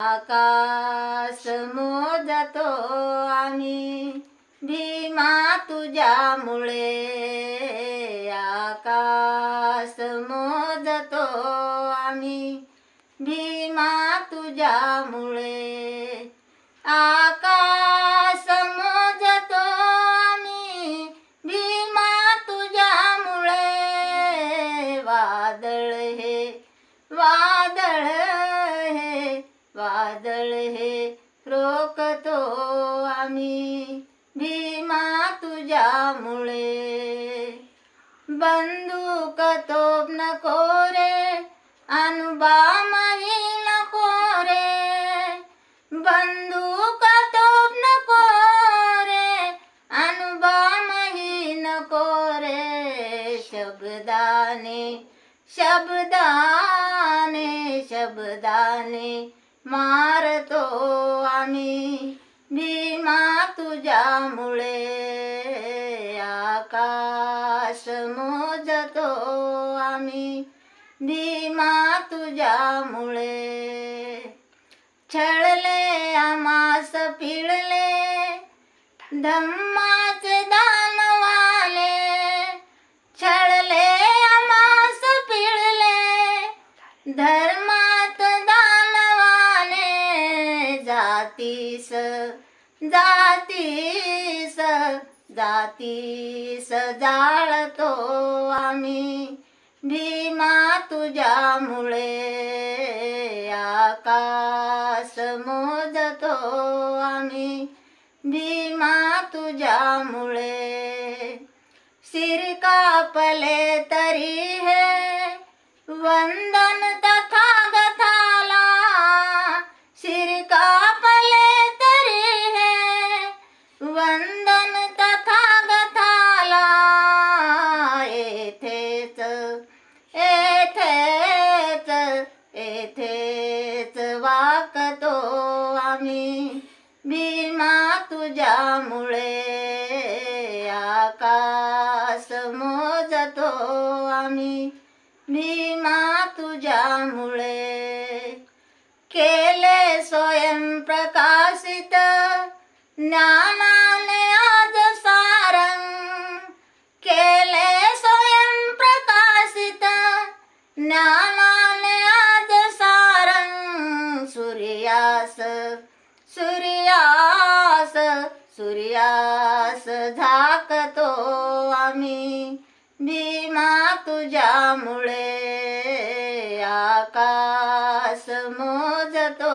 आकाश मोजतो आम्ही भीमा तुझ्यामुळे, आकाश मोजतो आम्ही भीमा तुझ्यामुळे, आकाश मोजतो आम्ही भीमा तुझ्यामुळे, वादळ हे वादळ हे वादळ हे रोखतो आम्ही भीमा तुझ्यामुळे, बंदूक तोफ नको रे अणुबॉम्बही नको रे, बंदूक तोफ नको रे अणुबॉम्बही नको रे, शब्दाने शब्दाने शब्दाने मारतो आम्ही भीमा तुझ्यामुळे, आकाश मोजतो आम्ही भीमा तुझ्यामुळे, छळले आम्हास पिळले धम्माचे दानवाले, छळले आम्हास पिळले धर्मात दानवाले, जातीस जातीस जातीस जाळतो आम्ही भीमा तुझ्यामुळे, आकाश मोजतो आम्ही भीमा तुझ्यामुळे, सिर कापले तरी हे वंदन तथागताला, सिर कापले तरी हे वंदन तथागताला, येथेच येथेच येथेच वाकतो आम्ही भीमा तुझ्यामुळे, आकाश मोजतो आम्ही भीमा तुझ्यामुळे, केले स्वयंप्रकाशित ज्ञानाने आज सारंग, केले स्वयंप्रकाशित ज्ञानाने आज सारंग, सूर्यास सूर्यास सूर्यास झाकतो आम्ही भीमा तुझ्यामुळे, आकाश मोजतो